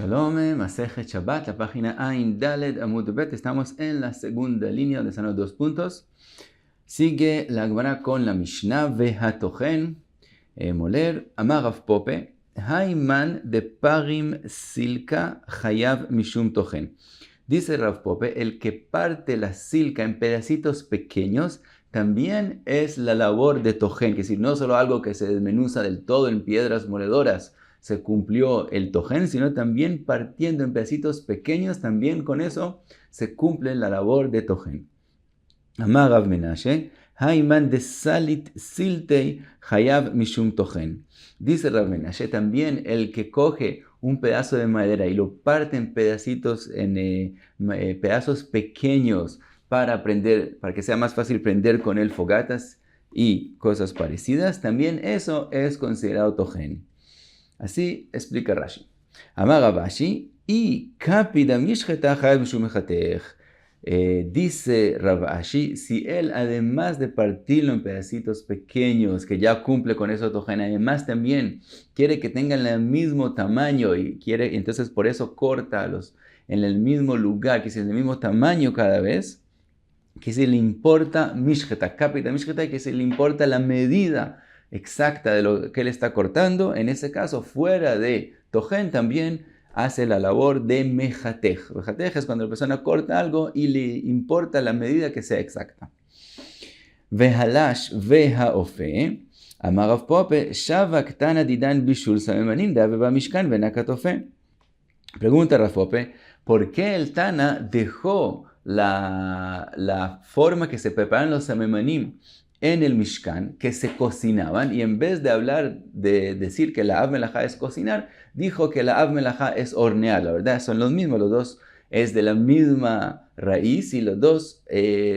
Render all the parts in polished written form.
Shalom, Masejet Shabbat, la página Ain Daled Amud Bet. Estamos en la segunda línea donde están los 2 puntos. Sigue la Gemara con la Mishnah Vehatochen Moler Amar Rav Pope Haiman de Parim Silka Hayav Mishum Tochen. Dice Rav Pope, el que parte la silca en pedacitos pequeños también es la labor de Tochen, que es decir, no solo algo que se desmenuza del todo en piedras moledoras se cumplió el Tochen, sino también partiendo en pedacitos pequeños, también con eso se cumple la labor de Tochen. Amar Rav Menashe, Haiman de Salit Siltei Hayav Mishum Tochen. Dice Rav Menashe, también el que coge un pedazo de madera y lo parte en pedacitos, en pedazos pequeños para que sea más fácil prender con él fogatas y cosas parecidas, también eso es considerado Tochen. Así explica Rashi. Amar Rav Ashi, y kapida mishcheta hayav mishum mechatech. Dice Rav Ashi, si él además de partirlo en pedacitos pequeños, que ya cumple con eso Tochen, además también quiere que tengan el mismo tamaño y entonces por eso corta en el mismo lugar, que es el mismo tamaño cada vez, que se le importa mishcheta, kapida mishcheta, que se le importa la medida exacta de lo que él está cortando, en ese caso, fuera de Tochen, también hace la labor de mejatej. Mejatej es cuando la persona corta algo y le importa la medida que sea exacta. Vehalash vehaofe, amar Rav Pope, shava ktana didan bishul samemanim de'aveva mishkan venakatofe. Pregunta Rav Pope, ¿por qué el Tana dejó la forma que se preparan los samemanim en el Mishkan, que se cocinaban, y en vez de decir que la Av Melajá es cocinar, dijo que la Av Melajá es hornear? La verdad, son los mismos, los dos es de la misma raíz y los dos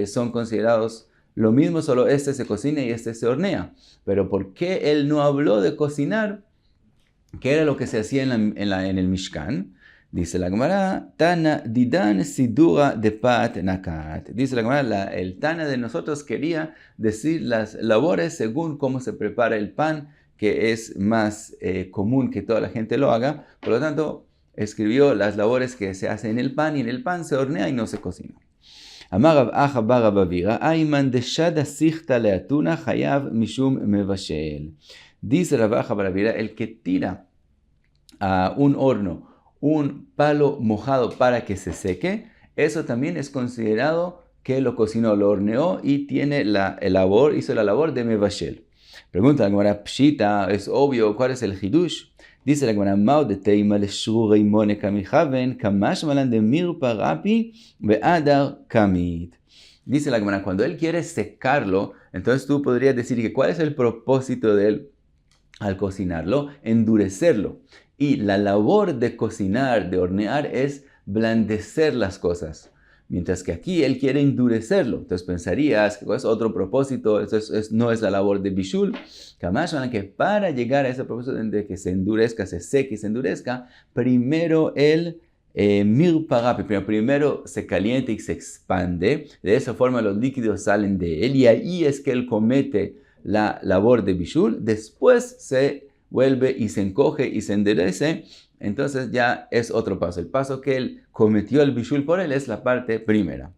son considerados lo mismo, solo este se cocina y este se hornea. Pero ¿por qué él no habló de cocinar? ¿Qué era lo que se hacía en el Mishkan? Dice la Gemara, Tana didan sidura de pat nakat. Dice la Gemara, el Tana de nosotros quería decir las labores según cómo se prepara el pan, que es más común que toda la gente lo haga. Por lo tanto, escribió las labores que se hacen en el pan, y en el pan se hornea y no se cocina. Amar Rav Acha bar Rav Avira, Ayman de shada sichta leatuna hayav mishum mevashel. Dice Rav Acha bar Avira, el que tira a un horno un palo mojado para que se seque, eso también es considerado que lo cocinó, lo horneó y tiene hizo la labor de mevashel. Pregunta la Gemara, pshita, es obvio, ¿cuál es el hidush? Dice la Gemara, mao de teima le shurei mone kamichaven, kamash malan de mirpa rapi beadar kamit. Dice la Gemara, cuando él quiere secarlo, entonces tú podrías decir que ¿cuál es el propósito de él al cocinarlo? Endurecerlo. Y la labor de cocinar, de hornear, es blandecer las cosas. Mientras que aquí él quiere endurecerlo. Entonces pensarías que es otro propósito, no es la labor de bishul. Que para llegar a ese propósito de que se endurezca, se seque y se endurezca, primero el mirparapi, primero se calienta y se expande. De esa forma los líquidos salen de él y ahí es que él comete la labor de bishul. Después se vuelve y se encoge y se enderece, entonces ya es otro paso. El paso que él cometió el bishul por él es la parte primera.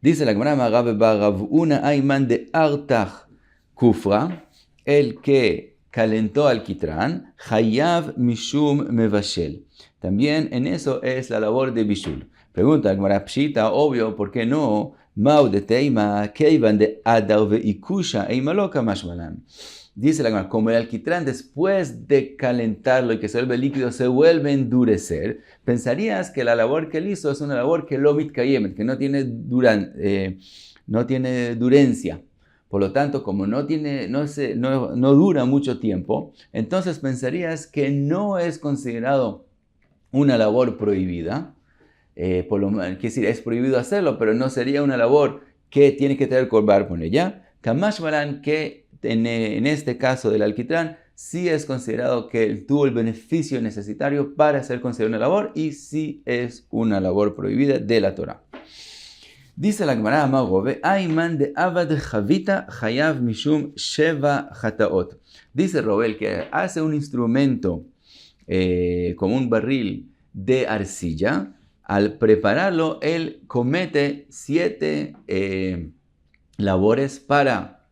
Dice la Gemara, Rav bar Rav Una Ayman de Artach Kufra, el que calentó alquitrán, Hayav mishum mevashel. También en eso es la labor de bishul. Pregunta la Gemara, pshita, obvio, ¿por qué no? Mau de teima, keivan de adar veikusha, eimaloka mashmalan. Dice la Gemara, como el alquitrán después de calentarlo y que se vuelve líquido se vuelve a endurecer, pensarías que la labor que él hizo es una labor que lo mitkayemet, que no tiene durencia. Por lo tanto, como no dura mucho tiempo, entonces pensarías que no es considerado una labor prohibida. Quiere decir, es prohibido hacerlo, pero no sería una labor que tiene que tener korban con ella. Kamash malan, que en este caso del alquitrán, sí es considerado que él tuvo el beneficio necesario para ser considerado una labor y sí es una labor prohibida de la Torah. Dice la Gemara, Amagove, Ayman de Avad Javita Hayav Mishum Sheva Hataot. Dice Robel que hace un instrumento como un barril de arcilla, al prepararlo, él comete 7 labores para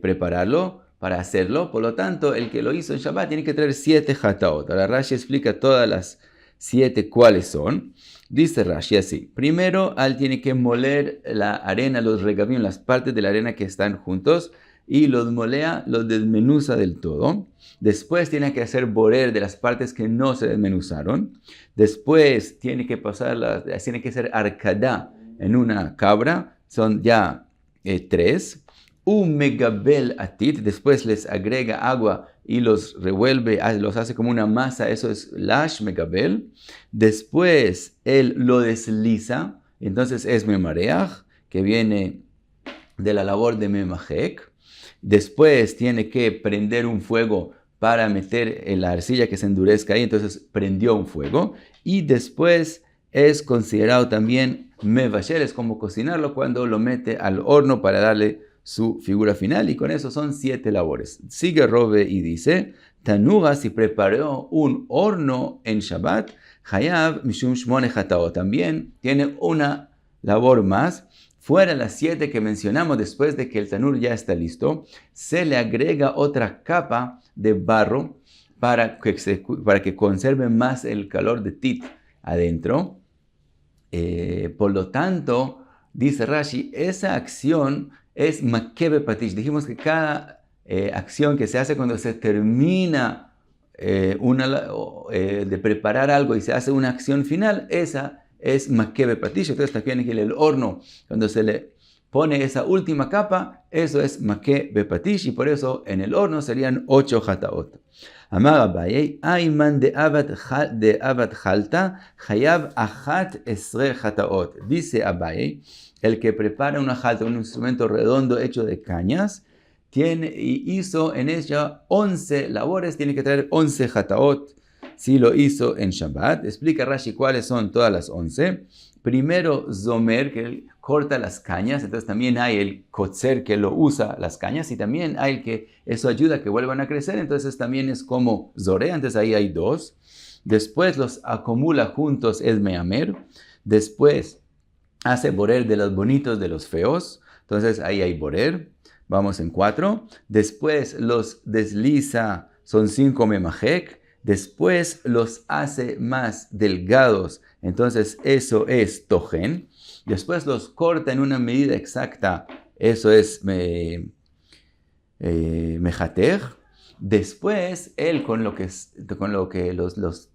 prepararlo, para hacerlo. Por lo tanto, el que lo hizo en Shabbat tiene que traer 7 hataot. Ahora Rashi explica todas las 7 cuáles son. Dice Rashi así: primero, él tiene que moler la arena, los regavim, las partes de la arena que están juntos, y los molea, los desmenuza del todo. Después tiene que hacer borer de las partes que no se desmenuzaron. Después tiene que tiene que hacer arcadá en una cabra, son ya 3. Un megabel atit, después les agrega agua y los revuelve, los hace como una masa, eso es lash megabel. Después él lo desliza, entonces es memareach, que viene de la labor de memajek. Después tiene que prender un fuego para meter en la arcilla que se endurezca ahí, entonces prendió un fuego. Y después es considerado también mevashel, es como cocinarlo cuando lo mete al horno para darle su figura final, y con eso son 7 labores. Sigue Robe y dice: Tanuga, si preparó un horno en Shabbat, Hayav mishum shmone hataot, también tiene una labor más. Fuera las 7 que mencionamos, después de que el tanur ya está listo, se le agrega otra capa de barro para que conserve más el calor de tit adentro. Por lo tanto, dice Rashi, esa acción es makebe patish. Dijimos que cada acción que se hace cuando se termina de preparar algo y se hace una acción final, esa es makebe patish. Entonces también en el horno, cuando se le pone esa última capa, eso es makebe patish, y por eso en el horno serían 8 hataot. Amar Abaye, Ayman de Abad Halta, Hayav Achat Esre hataot. Dice Abaye, el que prepara una halta, un instrumento redondo hecho de cañas, hizo en ella 11 labores, tiene que traer 11 hataot. Si lo hizo en Shabbat, explica Rashi cuáles son todas las 11. Primero, Zomer, que él corta las cañas, entonces también hay el kotzer que lo usa las cañas, y también hay el que eso ayuda a que vuelvan a crecer, entonces también es como Zorea, entonces ahí hay 2. Después los acumula juntos, es Meamer. Después hace borer de los bonitos de los feos, entonces ahí hay borer. Vamos en 4. Después los desliza, son 5 memajek. Después los hace más delgados, entonces eso es tojen. Después los corta en una medida exacta, eso es mejater. Después él con lo que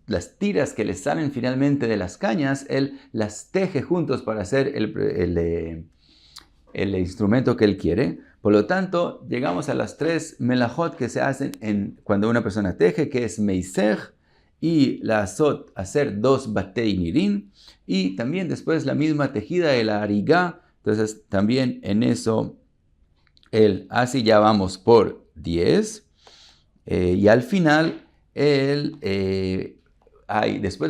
las tiras que le salen finalmente de las cañas, él las teje juntos para hacer el instrumento que él quiere. Por lo tanto, llegamos a las 3 melajot que se hacen cuando una persona teje, que es meisej, y la azot, hacer 2 batei nirin, y también después la misma tejida de la arigá. Entonces también en eso él así ya vamos por 10. Y al final, después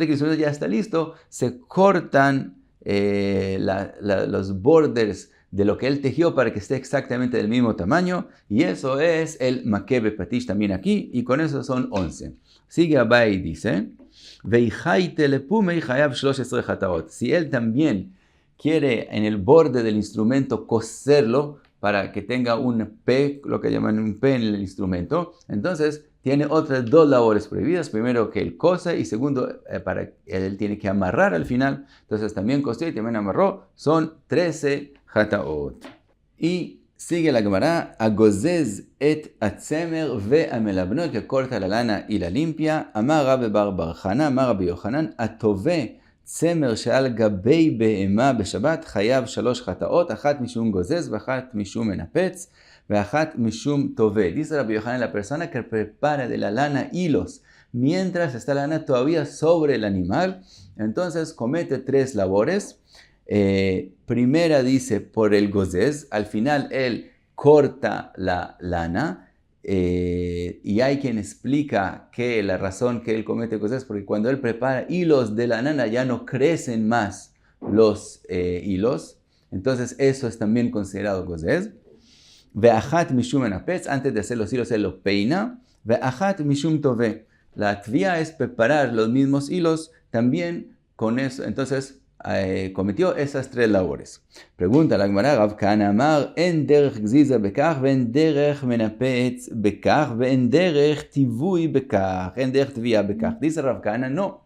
de que el instrumento ya está listo, se cortan los borders de lo que él tejió para que esté exactamente del mismo tamaño, y eso es el makebe patish también aquí, y con eso son 11. Sigue Abai y dice: si él también quiere en el borde del instrumento coserlo para que tenga un P, lo que llaman un P en el instrumento, entonces tiene otras 2 labores prohibidas. Primero, que él cose, y segundo, él tiene que amarrar al final. Entonces también cosió y también amarró. Son 13 hataot. Y sigue la Gemara: agozez et atzemer ve amelabno, que corta la lana y la limpia. Amar Rabbi bar bar Chana, amar Rabbi Yochanan, atove צמר שעל גבי בהמה בשבת חייב 3 חטאות, אחת משום גוזז ואחת משום מנפץ ואחת משום טובה. Dice Rabbi Yochanan, la persona que prepara de la lana hilos mientras está la lana todavía sobre el animal, entonces comete 3 labores. Primera, dice, por el gozez, al final él corta la lana. Y hay quien explica que la razón que él comete cosas es porque cuando él prepara hilos de la lana ya no crecen más los hilos, entonces eso es también considerado gozez. Ve'achat mishum enapetz, antes de hacer los hilos él los peina. Ve'achat mishum tove, la tvia es preparar los mismos hilos, también con eso, entonces cometió esas 3 labores. Pregunta la Gemara, Rav Kahana amar, en derech gziza bekach, ven derech menapetz bekach, ven derech tivui bekach, en derech tvia bekach. Dice Rav Kahana, no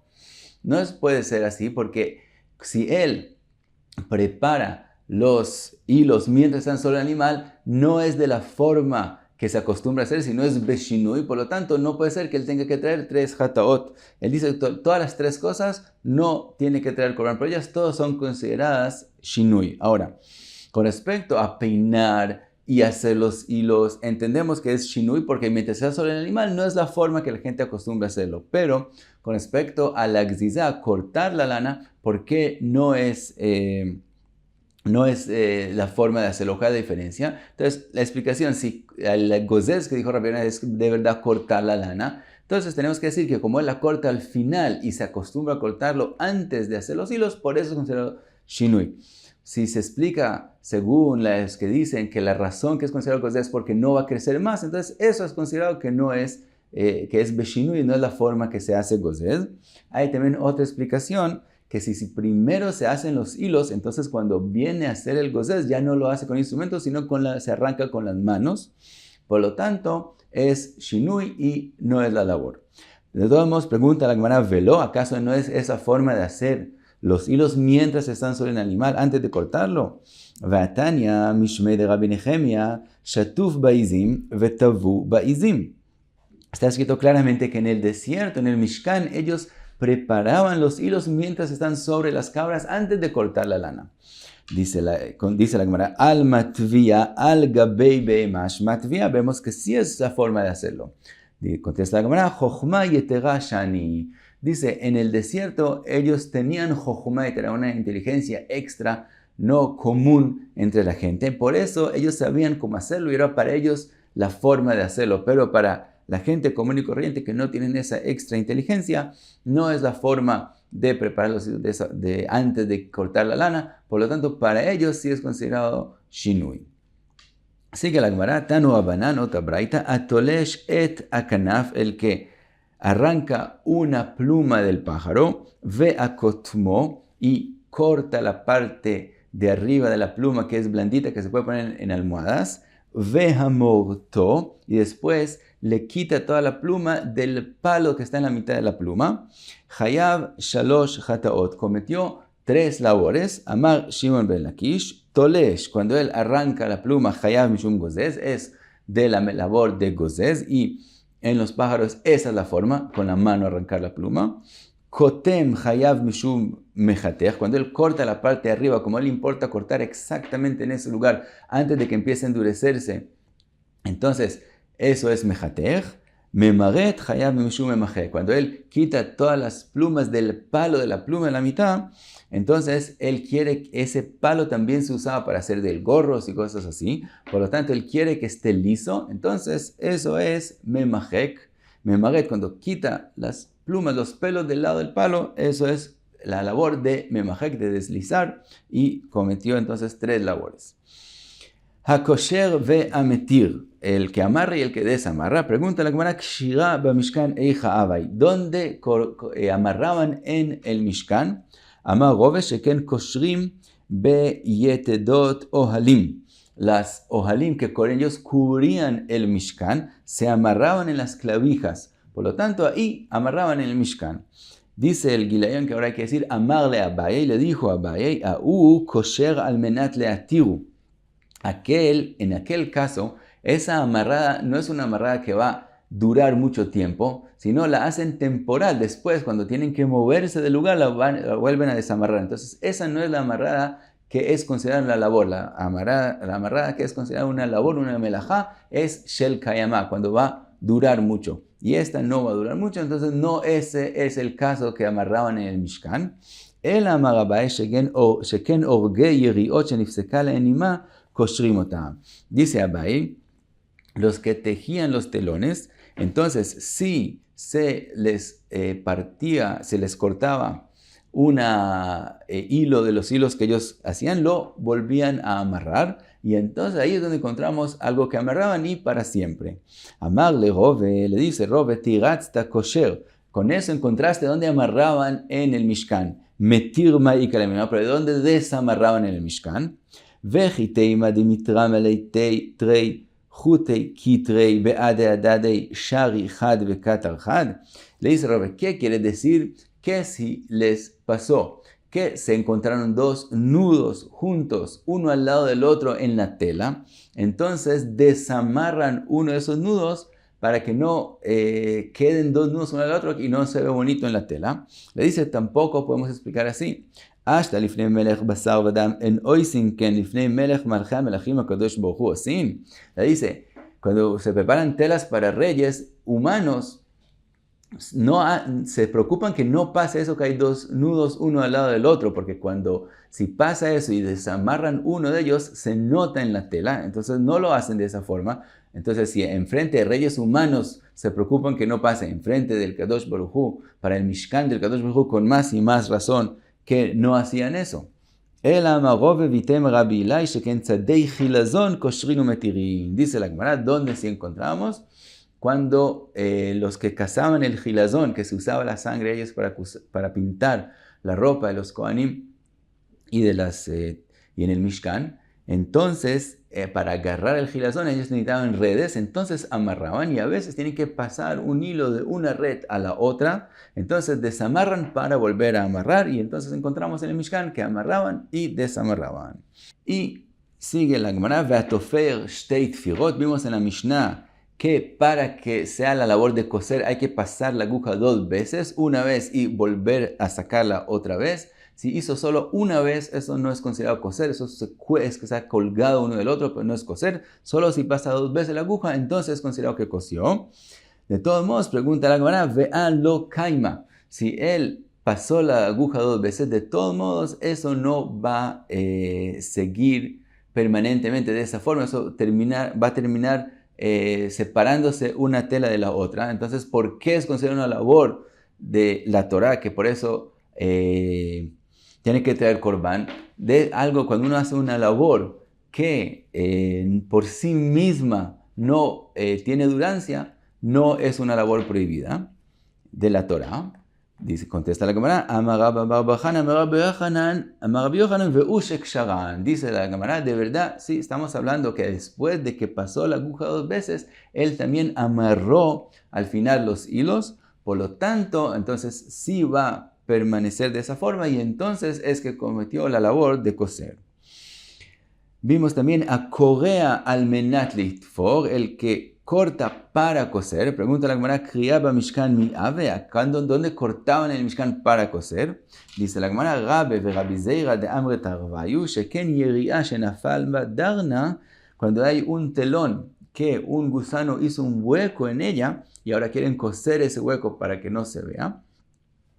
puede ser así, porque si él prepara los hilos mientras están sobre el animal, no es de la forma que se acostumbra a hacer, sino es beshinui, por lo tanto no puede ser que él tenga que traer 3 hataot. Él dice que todas las 3 cosas no tiene que traer korban, pero ellas todas son consideradas shinui. Ahora, con respecto a peinar y hacer los hilos, entendemos que es shinui porque mientras está sobre el animal no es la forma que la gente acostumbra a hacerlo, pero con respecto a la gzizá, cortar la lana, ¿por qué no es la forma de hacerlo? ¿Cuál es la diferencia? Entonces, la explicación, si el gozés que dijo Rabbi Yonah es de verdad cortar la lana, entonces tenemos que decir que como él la corta al final y se acostumbra a cortarlo antes de hacer los hilos, por eso es considerado shinui. Si se explica según las que dicen que la razón que es considerado gozés es porque no va a crecer más, entonces eso es considerado que no es, que es beshinui, no es la forma que se hace gozés. Hay también otra explicación, que si primero se hacen los hilos, entonces cuando viene a hacer el gozés ya no lo hace con instrumentos, sino se arranca con las manos. Por lo tanto, es shinui y no es la labor. De todos modos, pregunta la Gemara, ¿veló? ¿Acaso no es esa forma de hacer los hilos mientras están sobre el animal, antes de cortarlo? Vatanya, mishmei de Rabbi Nehemia, shatuf baizim, vetavu baizim. Está escrito claramente que en el desierto, en el Mishkan, ellos preparaban los hilos mientras están sobre las cabras antes de cortar la lana. Dice la Gemara, al matvia, al gabei be'emash matvia, vemos que sí es la forma de hacerlo. Contesta la Gemara, chochma yetera shani. Dice, en el desierto ellos tenían chochma yetera, una inteligencia extra, no común entre la gente. Por eso ellos sabían cómo hacerlo y era para ellos la forma de hacerlo, pero para la gente común y corriente que no tienen esa extra inteligencia, no es la forma de prepararlos antes de cortar la lana. Por lo tanto, para ellos sí es considerado shinui. Sigue la Gemara, Tanu Abanan, otra braita, atolesh et akanaf, el que arranca una pluma del pájaro, ve akotmo y corta la parte de arriba de la pluma que es blandita, que se puede poner en almohadas, ve hamorto y después le quita toda la pluma del palo que está en la mitad de la pluma. Hayav shalosh hataot, cometió 3 labores. Amar Shimon ben Lakish, tolesh, cuando él arranca la pluma, hayav mishum gozés, es de la labor de gozés, y en los pájaros esa es la forma, con la mano arrancar la pluma. Kotem hayav mishum mechatech, cuando él corta la parte de arriba, como él le importa cortar exactamente en ese lugar antes de que empiece a endurecerse, entonces eso es mechatech. Memaret hayav mishum memacheh, cuando él quita todas las plumas del palo de la pluma en la mitad, entonces él quiere que ese palo también se usaba para hacer del gorros y cosas así, por lo tanto él quiere que esté liso, entonces eso es memachek. Memaret, cuando quita las plumas, los pelos del lado del palo, eso es la labor de memachek, de deslizar, y cometió entonces 3 labores. Hakosher ve ametir, el que amarra y el que desamarra. Pregunta la Gemara, Kshira b'mishkan eicha avai, ¿dónde amarraban en el Mishkan? Amar Rove sheken koshrim beyetedot ohalim. Las ohalim que con ellos cubrían el Mishkan se amarraban en las clavijas. Por lo tanto, ahí amarraban en el Mishkan. Dice el Gilayón que ahora hay que decir, amarle a Abaye, le dijo a Abaye, au kosher almenat leatiru. En aquel caso, esa amarrada no es una amarrada que va a durar mucho tiempo, sino la hacen temporal. Después, cuando tienen que moverse del lugar, la vuelven a desamarrar. Entonces, esa no es la amarrada que es considerada la labor. La amarrada que es considerada una labor, una melajá, es shel kayamá, cuando va a durar mucho. Y esta no va a durar mucho, entonces no ese es el caso que amarraban en el Mishkan. El amarabay sheken orge yeriot shenifseka leenimá koshrim otam. Dice Abai, los que tejían los telones, entonces si se les cortaba hilo de los hilos que ellos hacían, lo volvían a amarrar. Y entonces ahí es donde encontramos algo que amarraban y para siempre. Amarle Rove, le dice Rove, tiratzta kosher. Con eso encontraste donde amarraban en el Mishkan. Metirma y kalemima, pero ¿de dónde desamarraban en el Mishkan? Vejiteima dimitram aleitei trei jutei kitrei beade adadei shari had bekatar had. Le dice Rove, ¿qué quiere decir? Que si les pasó que se encontraron dos nudos juntos, uno al lado del otro en la tela, entonces desamarran uno de esos nudos para que no queden dos nudos uno al otro y no se ve bonito en la tela. Le dice, tampoco podemos explicar así. Hasta lifnei melech basar vadam en oisin ken lifnei melech malcha melachim hakadosh baruch hu osin. Le dice, cuando se preparan telas para reyes humanos, se preocupan que no pase eso, que hay dos nudos uno al lado del otro, porque si pasa eso y desamarran uno de ellos, se nota en la tela, entonces no lo hacen de esa forma. Entonces, si enfrente de reyes humanos se preocupan que no pase enfrente del Kadosh Baruj Hu, para el Mishkan del Kadosh Baruj Hu, con más y más razón que no hacían eso. Dice la Gemara, ¿dónde sí encontramos? Cuando los que cazaban el gilazón, que se usaba la sangre de ellos para pintar la ropa de los Kohanim y en el Mishkan, entonces para agarrar el gilazón ellos necesitaban redes, entonces amarraban y a veces tienen que pasar un hilo de una red a la otra, entonces desamarran para volver a amarrar y entonces encontramos en el Mishkan que amarraban y desamarraban. Y sigue la Gemara, Ve'atofer shtei tfirot, vimos en la Mishnah que para que sea la labor de coser hay que pasar la aguja 2 veces, una vez y volver a sacarla otra vez. Si hizo solo una vez, eso no es considerado coser, eso es que se ha colgado uno del otro, pero no es coser. Solo si pasa 2 veces la aguja, entonces es considerado que cosió. De todos modos, pregunta la Gemara, vean lo kaima. Si él pasó la aguja 2 veces, de todos modos, eso no va a seguir permanentemente de esa forma. Eso va a terminar separándose una tela de la otra. Entonces, ¿por qué es considerada una labor de la Torah? Que por eso tiene que traer corbán. De algo, cuando uno hace una labor que por sí misma no tiene durancia, no es una labor prohibida de la Torah. Dice, contesta la Gemara, dice la Gemara, de verdad, sí, estamos hablando que después de que pasó la aguja 2 veces, él también amarró al final los hilos, por lo tanto, entonces sí va a permanecer de esa forma y entonces es que cometió la labor de coser. Vimos también a Corea al menat litfor, el que corta para coser. Pregunta la Gemara, criaba Mishkan mi ave, ¿dónde cortaban el Mishkan para coser? Dice la Gemara, Rabbe ve Rabbi Zeira de Amre Tarvayu, sheken yeria shenafal darna, cuando hay un telón que un gusano hizo un hueco en ella y ahora quieren coser ese hueco para que no se vea.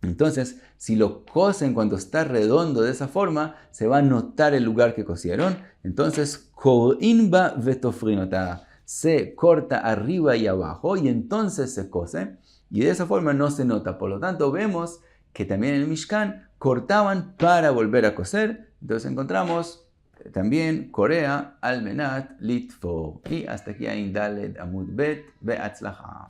Entonces, si lo cosen cuando está redondo de esa forma, se va a notar el lugar que cosieron. Entonces, korinba vetofrinota, se corta arriba y abajo y entonces se cose. Y de esa forma no se nota. Por lo tanto, vemos que también en el Mishkan cortaban para volver a coser. Entonces encontramos también Corea al menat litfor. Y hasta aquí Ain Daled Amud Bet Be'atzlacha.